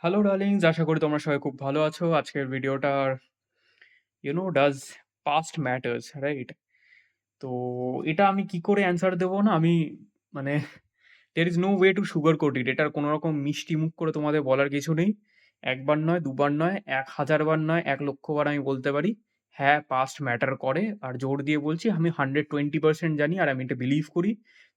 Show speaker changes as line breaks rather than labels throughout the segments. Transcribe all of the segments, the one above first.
Hello Darlings, আশা করি তোমরা সবাই খুব ভালো আছো। আজকের ভিডিওটার ডাজ পাস্ট ম্যাটার্স, রাইট? তো এটা আমি কি করে অ্যান্সার দেবো না? আমি মানে there is no way to sugarcoat it. এটার কোনো রকম মিষ্টি মুখ করে তোমাদের বলার কিছু নেই। একবার নয়, দুবার নয়, ১,০০০ বার নয়, ১,০০,০০০ বার আমি বলতে পারি, হ্যাঁ, পাস্ট ম্যাটার করে। আর জোর দিয়ে বলছি আমি 120% জানি আর আমি এটা বিলিভ করি।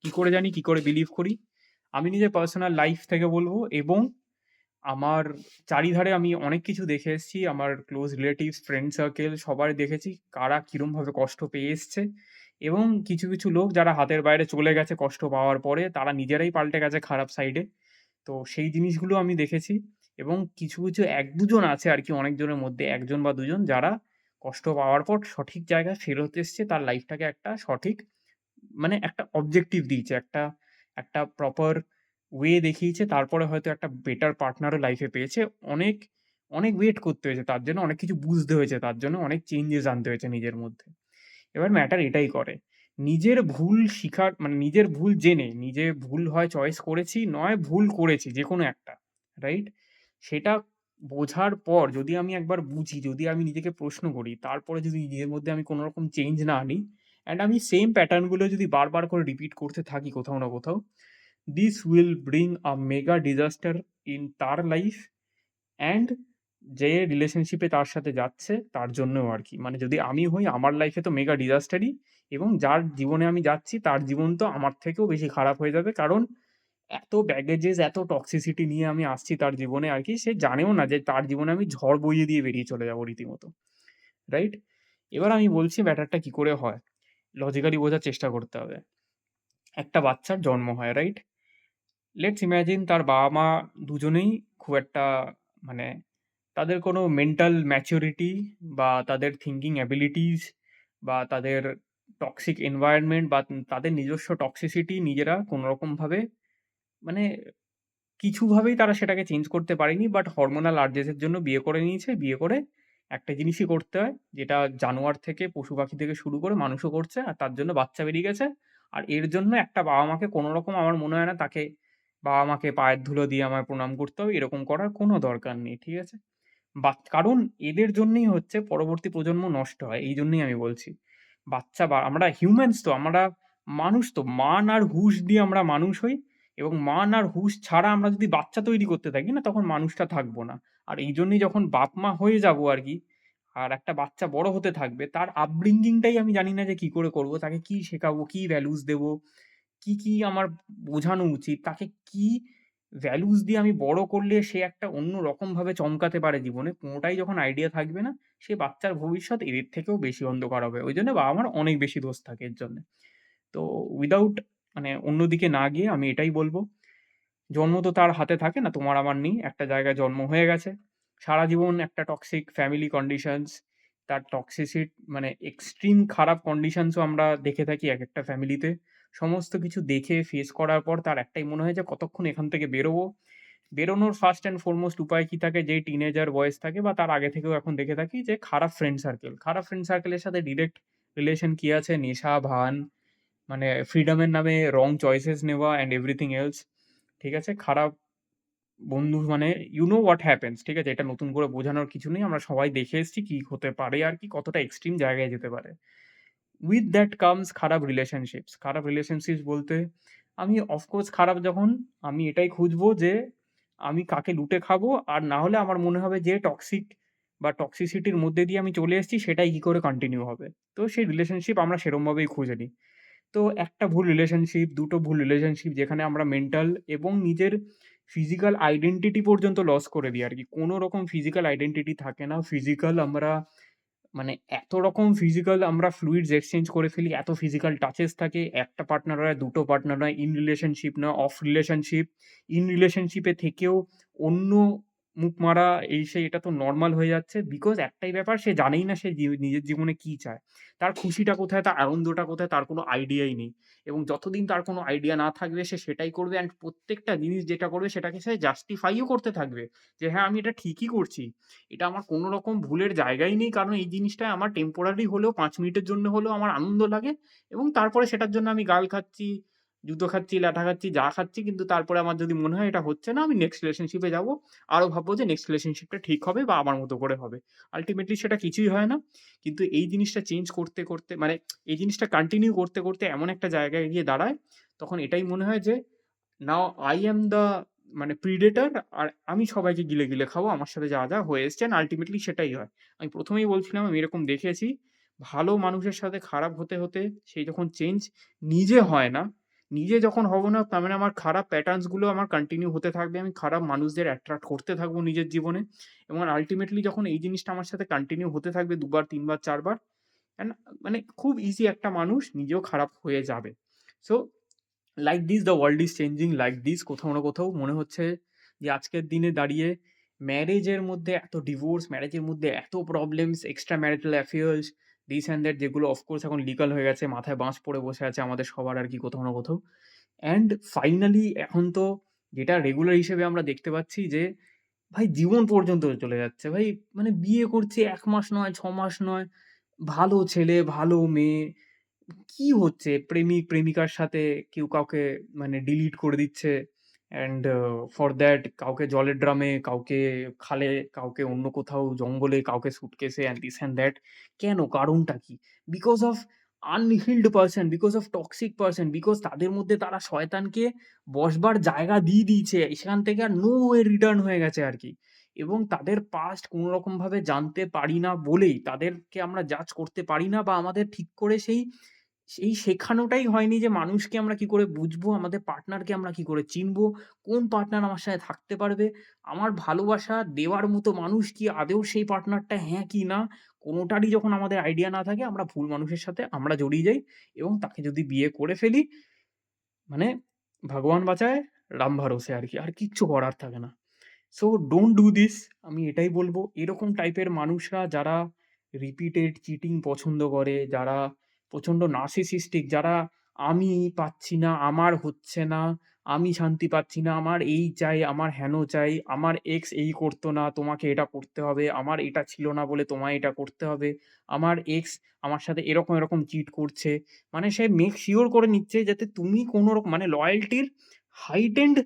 কি করে জানি, কি করে বিলিভ করি? আমি নিজের পার্সোনাল লাইফ থেকে বলবো এবং আমার চারিধারে আমি অনেক কিছু দেখে এসেছি। আমার ক্লোজ রিলেটিভস, ফ্রেন্ড সার্কেল সবার দেখেছি কারা কিরমভাবে কষ্ট পেয়ে এসছে এবং কিছু, কিছু লোক যারা হাতের বাইরে চলে গেছে কষ্ট পাওয়ার পরে, তারা নিজেরাই পাল্টে গেছে খারাপ সাইডে। তো সেই জিনিসগুলো আমি দেখেছি এবং কিছু, কিছু ১-২ জন আছে আরকি অনেকজনের মধ্যে ১ জন বা ২ জন যারা কষ্ট পাওয়ার পর সঠিক জায়গায় ফেরত এসছে। তার লাইফটাকে একটা সঠিক একটা অবজেক্টিভ দিয়েছে। একটা একটা প্রপার ওয়ে দেখিয়েছে। তারপরে হয়তো একটা বেটার পার্টনারও লাইফে পেয়েছে। অনেক, অনেক ওয়েট করতে হয়েছে তার জন্য, অনেক কিছু বুঝতে হয়েছে তার জন্য, অনেক চেঞ্জেস আনতে হয়েছে নিজের মধ্যে। এবার ম্যাটার এটাই করে। নিজের ভুল স্বীকার নিজের ভুল জেনে, নিজে ভুল হয় চয়েস করেছি, নয় ভুল করেছি যেকোনো একটা, রাইট? সেটা বোঝার পর যদি আমি একবার বুঝি, যদি আমি নিজেকে প্রশ্ন করি, তারপরে যদি নিজের মধ্যে আমি কোনো রকম চেঞ্জ না আনি অ্যান্ড আমি সেম প্যাটার্ন গুলো যদি বারবার করে রিপিট করতে থাকি কোথাও না কোথাও, this will bring a mega disaster in তার লাইফ অ্যান্ড যে রিলেশনশিপে তার সাথে যাচ্ছে তার জন্যও আরকি। মানে যদি আমি হই আমার লাইফে তো মেগা ডিজাস্টারই এবং যার জীবনে আমি যাচ্ছি তার জীবন তো আমার থেকেও বেশি খারাপ হয়ে যাবে। কারণ এত ব্যাগেজেস, এত টক্সিসিটি নিয়ে আমি আসছি তার জীবনে আরকি। সে জানেও না যে তার জীবনে আমি ঝড় বইয়ে দিয়ে বেরিয়ে চলে যাবো রীতিমতো। রাইট? এবার আমি বলছি ম্যাটারটা কি করে হয়। লজিক্যালি বোঝার চেষ্টা করতে হবে। একটা বাচ্চার জন্ম হয়, রাইট? লেটস ইমাজিন তার বাবা-মা দুজনেই খুব একটা মানে তাদের কোনো মেন্টাল ম্যাচুরিটি বা তাদের থিংকিং অ্যাবিলিটিস বা তাদের টক্সিক এনভায়রনমেন্ট বা তাদের নিজস্ব টক্সিসিটি নিজেরা কোনোরকমভাবে মানে কিছুভাবেই তারা সেটাকে চেঞ্জ করতে পারেনি। বাট হরমোনাল আর্জেসের জন্য বিয়ে করে নিয়েছে। বিয়ে করে একটা জিনিসই করতে হয়, যেটা জানোয়ার থেকে, পশু-পাখি থেকে শুরু করে মানুষও করছে। আর তার জন্য বাচ্চা বেরিয়ে গেছে। আর এর জন্য একটা বাবা-মাকে কোনরকম আমার মনে হয় না তাকে বাবা-মাকে পায়ের ধুলো দিয়ে আমায় প্রণাম করতে হবে। এরকম করার কোনো দরকার নেই। ঠিক আছে? কারণ এদের জন্যই হচ্ছে পরবর্তী প্রজন্ম নষ্ট হয়। এইজন্যই আমি বলছি। আমরা হিউম্যানস তো, আমরা মানুষ তো। মান আর হুঁশ দিয়ে আমরা মানুষ হই এবং মান আর হুঁশ ছাড়া আমরা যদি বাচ্চা তৈরি করতে থাকি না, তখন মানুষটা থাকবো না। আর এইজন্যই যখন বাপ-মা হয়ে যাবো আরকি, আর একটা বাচ্চা বড় হতে থাকবে, তার upbringing টাই আমি জানি না যে কি করে করবো। তাকে কি শেখাবো, কি ভ্যালুস দেবো, কি, কি আমার বোঝানো উচিত, তাকে কি ভ্যালুস দিয়ে আমি বড় করলে সে একটা অন্য রকমভাবে চমকাতে পারে জীবনে, কোনটাই যখন আইডিয়া থাকবে না, সে বাচ্চার ভবিষ্যৎ এদের থেকেও বেশি অন্ধকার হবে। ওইজন্য বাবা-মার অনেক বেশি দোষ থাকে এর জন্যে। তো উইথআউট অন্যদিকে না গিয়ে আমি এটাই বলব, জন্ম তো তার হাতে থাকে না, তোমার আমার নেই। একটা জায়গায় জন্ম হয়ে গেছে। সারা জীবন একটা টক্সিক ফ্যামিলি কন্ডিশনস, তার এক্সট্রিম খারাপ কন্ডিশনসও আমরা দেখে থাকি একেকটা ফ্যামিলিতে। সমস্ত কিছু দেখে ফেস করার পর তার একটাই মনে হয় যে কতক্ষণ এখান থেকে বেরোবো। বেরোনোর ফার্স্ট অ্যান্ড ফরমোস্ট উপায় কি থাকে? যেই টিনেজার বয়স থাকে বা তার আগে থেকেও এখন দেখে থাকি যে খারাপ ফ্রেন্ড সার্কেল। খারাপ ফ্রেন্ড সার্কেলের সাথে ডিরেক্ট রিলেশন কি আছে? নেশা, ভান, ফ্রিডমের নামে রং চয়েসেস নেওয়া অ্যান্ড এভরিথিং এলস। ঠিক আছে? খারাপ বন্ধু ইউ নো হোয়াট হ্যাপেন্স, ঠিক আছে? এটা নতুন করে বোঝানোর কিছু নেই। আমরা সবাই দেখে এসেছি কি হতে পারে আরকি, কতটা এক্সট্রিম জায়গায় যেতে পারে। উইথ দ্যাট কামস খারাপ রিলেশনশিপস। খারাপ রিলেশনশিপস বলতে আমি অফকোর্স খারাপ যখন, আমি এটাই খুঁজবো যে আমি কাকে লুটে খাবো, আর না হলে আমার মনে হবে যে টক্সিক বা টক্সিসিটির মধ্যে দিয়ে আমি চলে এসেছি সেটাই কি করে কন্টিনিউ হবে। তো সেই রিলেশনশিপ আমরা সেরমভাবেই খুঁজে নিই। তো একটা ভুল রিলেশনশিপ, ২ টো ভুল রিলেশনশিপ যেখানে আমরা মেন্টাল এবং নিজের ফিজিক্যাল আইডেন্টিটি পর্যন্ত লস করে দিই আরকি। কোন রকম ফিজিক্যাল আইডেন্টিটি থাকে না। ফিজিক্যাল আমরা এত রকম ফিজিক্যাল আমরা ফ্লুইডস এক্সচেঞ্জ করে ফেলি, এত ফিজিক্যাল টাচেস থাকে। একটা পার্টনার হয়, ২ টো পার্টনার হয়, ইন রিলেশনশিপ না অফ রিলেশনশিপ। ইন রিলেশনশিপ এ থেকেও অন্য মুখ মারা এই সেই এটা তো নরমাল হয়ে যাচ্ছে। বিকজ একটাই ব্যাপার, সে জানেই না সে নিজের জীবনে কি চায়। তার খুশিটা কোথায়, তার আনন্দটা কোথায়, তার কোনো আইডিয়াই নেই। এবং যতদিন তার কোনো আইডিয়া না থাকবে সে সেটাই করবে অ্যান্ড প্রত্যেকটা জিনিস যেটা করবে সেটাকে সে জাস্টিফাই ও করতে থাকবে। যে হ্যাঁ, আমি এটা ঠিকই করছি। এটা আমার কোনো রকম ভুলের জায়গাই নেই। কারণ এই জিনিসটা আমার টেম্পোরারি হলেও ৫ মিনিটের জন্য হলেও আমার আনন্দ লাগে এবং তারপরে সেটার জন্য আমি গাল খাচ্ছি, জুতো খাচ্ছি, ল্যাঠা খাচ্ছি, যা খাচ্ছি কিন্তু তারপরে আমার যদি মনে হয় এটা হচ্ছে না, আমি নেক্সট রিলেশনশিপে যাবো। আরো ভাববো যে নেক্সট রিলেশনশিপটা ঠিক হবে বা আমার মতো করে হবে। আল্টিমেটলি সেটা কিছুই হয় না। কিন্তু এই জিনিসটা চেঞ্জ করতে, করতে মানে এই জিনিসটা কন্টিনিউ করতে, করতে এমন একটা জায়গায় গিয়ে দাঁড়ায়, তখন এটাই মনে হয় যে নাও আই অ্যাম দ্য মানে প্রিডেটর, আর আমি সবাইকে গিলে, গিলে খাবো। আমার সাথে যা, যা হয়ে এসছে, আল্টিমেটলি সেটাই হয়। আমি ১ম এই বলছিলাম আমি এরকম দেখেছি। ভালো মানুষের সাথে খারাপ হতে, হতে সেই যখন চেঞ্জ নিজে হয় না, নিজে যখন হব না তার মানে আমার খারাপ প্যাটার্নস গুলো আমার কন্টিনিউ হতে থাকবে। আমি খারাপ মানুষদের অ্যাট্রাক্ট করতে থাকবো নিজের জীবনে। এবং আল্টিমেটলি যখন এই জিনিসটা আমার সাথে কন্টিনিউ হতে থাকবে ২ বার, ৩ বার, ৪ বার, অ্যান্ড মানে খুব ইজি একটা মানুষ নিজেও খারাপ হয়ে যাবে। So like this the world is changing like this. কোথাও না কোথাও মনে হচ্ছে যে আজকের দিনে দাঁড়িয়ে ম্যারেজের মধ্যে এত ডিভোর্স, ম্যারেজের মধ্যে এত problems, extra marital affairs, this and that, যেগুলো অফকোর্স এখন লিগাল হয়ে গেছে, মাথায় বাঁশ পড়ে বসে আছে আমাদের সবার আর কি কোথাও না কোথাও। অ্যান্ড ফাইনালি এখন তো যেটা রেগুলার হিসেবে আমরা দেখতে পাচ্ছি যে ভাই জীবন পর্যন্ত চলে যাচ্ছে। ভাই মানে বিয়ে করছে ১ মাস নয়, ৬ মাস নয়, ভালো ছেলে, ভালো মেয়ে, কি হচ্ছে? প্রেমিক-প্রেমিকার সাথে কেউ কাউকে মানে ডিলিট করে দিচ্ছে। অ্যান্ড ফর দ্যাট কাউকে জলের ড্রামে, কাউকে খালে, কাউকে অন্য কোথাও জঙ্গলে, কাউকে সুটকেসে অ্যান্ড দিস অ্যান্ড দ্যাট। কেন? কারণটা কি? Because of unhealed person, because of toxic person, because তাদের মধ্যে তারা শয়তানকে বসবার জায়গা দিয়ে দিয়েছে। সেখান থেকে আর নো ওয়ে রিটার্ন হয়ে গেছে আরকি। এবং তাদের পাস্ট কোনরকমভাবে জানতে পারি না বলেই তাদেরকে আমরা জাজ করতে পারি না, বা আমাদের ঠিক করে সেই সেই শেখানোটাই হয়নি যে মানুষকে আমরা কি করে বুঝবো, আমাদের পার্টনারকে আমরা কি করে চিনবো, কোন পার্টনার আমার সাথে থাকতে পারবে, আমার ভালোবাসা দেওয়ার মতো মানুষ কি আদৌ সেই পার্টনারটা, হ্যাঁ কি না, কোনোটারই যখন আমাদের আইডিয়া না থাকে আমরা ভুল মানুষের সাথে আমরা জড়িয়ে যাই। এবং তাকে যদি বিয়ে করে ফেলি মানে ভগবান বাঁচায় রাম ভরোসে আরকি। আর কিচ্ছু করার থাকে না। So don't do this. আমি এটাই বলবো। এরকম টাইপের মানুষরা যারা রিপিটেড চিটিং পছন্দ করে, যারা প্রচন্ড নার্সিসিস্টিক, যারা আমি পাচ্ছি না, আমার হচ্ছে না, আমি শান্তি পাচ্ছি না, আমার এই চাই, আমার হেন চাই, আমার এক্স এই করতো না, তোমাকে এটা করতে হবে, আমার এটা ছিল না বলে তোমায় এটা করতে হবে, আমার এক্স আমার সাথে এরকম, এরকম চিট করছে। মানে সে মেক সিওর করে নিচ্ছে যাতে তুমি কোনো মানে লয়াল্টির heightened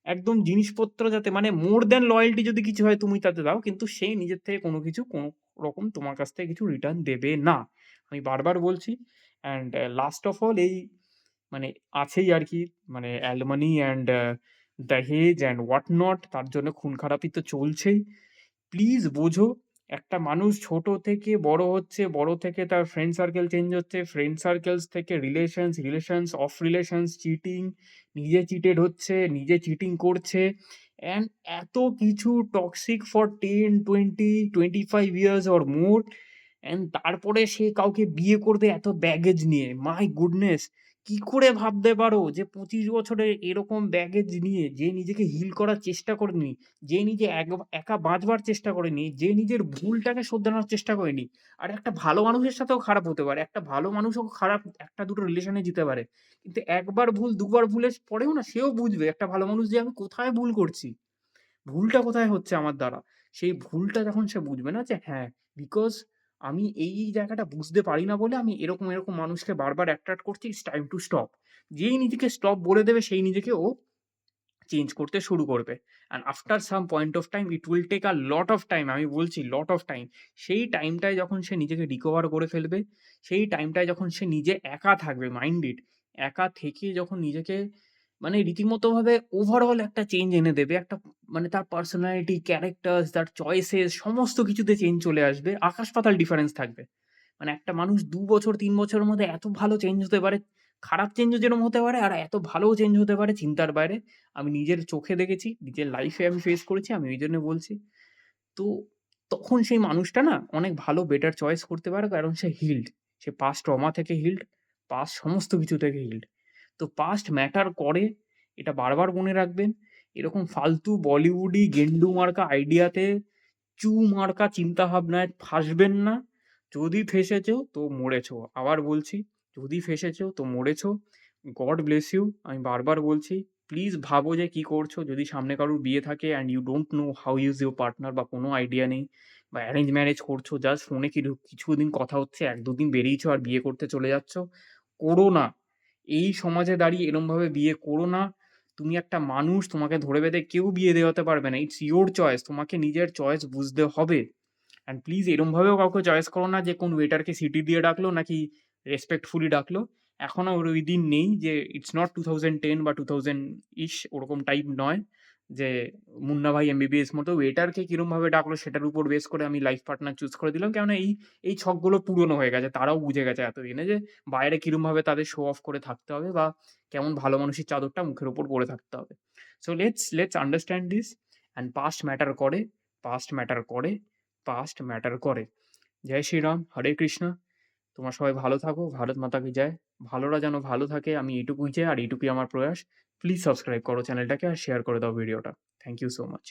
একদম জিনিসপত্র, যাতে মানে মোর দ্যান লয়াল্টি যদি কিছু হয় তুমি তাতে দাও। কিন্তু সে নিজের থেকে কোনো কিছু কোনো রকম তোমার কাছ থেকে কিছু রিটার্ন দেবে না। আমি বারবার বলছি। অ্যান্ড লাস্ট অফ অল এই মানে আছেই আরকি মানে অ্যালুমিনি অ্যান্ড দহেজ অ্যান্ড হোয়াট নট, তার জন্য খুন খারাপি তো চলছেই। প্লিজ বোঝো, একটা মানুষ ছোট থেকে বড় হচ্ছে, বড় থেকে তার ফ্রেন্ড সার্কেল চেঞ্জ হচ্ছে, ফ্রেন্ড সার্কেলস থেকে relations, relations of relations, cheating, নিজে চিটেড হচ্ছে, নিজে চিটিং করছে, অ্যান্ড এত কিছু toxic for 10, 20, 25 years or more, and তারপরে সে কাউকে বিয়ে করবে এত ব্যাগেজ নিয়ে। My goodness! কি করে ভাবতে পারো যে 25 বছরের এরকম ব্যাগেজ নিয়ে, যে নিজেকে হিল করার চেষ্টা করেনি, যে নিজে একা বাঁচবার চেষ্টা করেনি, যে নিজের ভুলটাকে শোধরানোর চেষ্টা করেনি। আর একটা ভালো মানুষের সাথেও খারাপ হতে পারে। একটা ভালো মানুষও খারাপ ১ টা ২ টো রিলেশনে যেতে পারে। কিন্তু একবার ভুল, দুবার ভুলের পরেও না সেও বুঝবে একটা ভালো মানুষ যে আমি কোথায় ভুল করছি। ভুলটা কোথায় হচ্ছে আমার দ্বারা? সেই ভুলটা যখন সে বুঝবে না যে হ্যাঁ, বিকজ আমি এই জায়গাটা বুঝতে পারি না বলে আমি এরকম, এরকম মানুষকে বারবার অ্যাট্রাক্ট করছি। It's time to stop. যেই নিজেকে স্টপ বলে দেবে সেই নিজেকে ও চেঞ্জ করতে শুরু করবে। And after some point of time it will take a lot of time, আমি বলছি লট অফ টাইম। সেই টাইমটায় যখন সে নিজেকে রিকভার করে ফেলবে, সেই টাইমটায় যখন সে নিজে একা থাকবে, মাইন্ড ইট, একা থেকে যখন নিজেকে মানে রীতিমতোভাবে ওভারঅল একটা চেঞ্জ এনে দেবে। একটা মানে তার পার্সোনালিটি, ক্যারেক্টার্স, তার চয়েসেস সমস্ত কিছুতে চেঞ্জ চলে আসবে। আকাশ পাতাল ডিফারেন্স থাকবে। মানে একটা মানুষ ২ বছর ৩ বছরের মধ্যে এত ভালো চেঞ্জ হতে পারে, খারাপ চেঞ্জও যেরকম হতে পারে আর এত ভালোও চেঞ্জ হতে পারে চিন্তার বাইরে। আমি নিজের চোখে দেখেছি, নিজের লাইফে আমি ফেস করেছি। আমি ওইজন্য বলছি। তো তখন সেই মানুষটা না অনেক ভালো বেটার চয়েস করতে পারে, কারণ সে হিলড। সে পাস্ট ট্রমা থেকে হিলড, পাস্ট সমস্ত কিছু থেকে হিলড। তো পাস্ট ম্যাটার করে, এটা বারবার মনে রাখবেন। এরকম ফালতু বলিউডি গেন্ডু মার্কা আইডিয়াতে, চু মার্কা চিন্তাভাবনায় ফাঁসবেন না। যদি ফেঁসেছো তো মরেছো। আবার বলছি, যদি ফেঁসেছো তো মরেছো। God bless you. আমি বারবার বলছি, প্লিজ ভাবো যে কি করছো। যদি সামনে কারোর বিয়ে থাকে and you don't know how is your partner, বা কোনো আইডিয়া নেই, বা অ্যারেঞ্জ ম্যারেজ করছো, জাস্ট ফোনে কিছুদিন কথা হচ্ছে, ১-২ দিন বেরিয়েছো আর বিয়ে করতে চলে যাচ্ছ, করো না। এই সমাজে দাঁড়িয়ে এরমভাবে বিয়ে করো না। তুমি একটা মানুষ, তোমাকে ধরে বেঁধে কেউ বিয়ে দেওয়াতে পারবে না। It's your choice. তোমাকে নিজের চয়েস বুঝতে হবে। অ্যান্ড প্লিজ এরমভাবেও কাউকে চয়েস করো না যে কোন ওয়েটারকে সিটি দিয়ে ডাকলো নাকি রেসপেক্টফুলি ডাকলো। এখন আর ওই দিন নেই যে ইটস নট 2010 বা 2000 ওরকম টাইপ নয় যে মুন্না ভাই এমবিবিএস মতো ওয়েটারকে কিরমভাবে ডাকলো সেটার উপর বেস করে আমি লাইফ পার্টনার চুজ করে দিলাম। কেননা এই ছকগুলো পুরনো হয়ে গেছে। তারাও বুঝে গেছে এতদিনে যে বাইরে কিরমভাবে তাদের শো অফ করে থাকতে হবে বা কেমন ভালো মানুষের চাদরটা মুখের উপর পরে থাকতে হবে। So let's understand this and past matter করে, পাস্ট ম্যাটার করে, পাস্ট ম্যাটার করে। জয় শ্রীরাম, হরে কৃষ্ণ। তোমরা সবাই ভালো থাকো। ভারত মাতা কি জয়। ভালোরা যেন ভালো থাকে আমি এইটুকুই চাই আর এইটুকুই আমার প্রয়াস। প্লিজ সাবস্ক্রাইব করো চ্যানেলটাকে আর শেয়ার করে দাও ভিডিওটা। Thank you so much.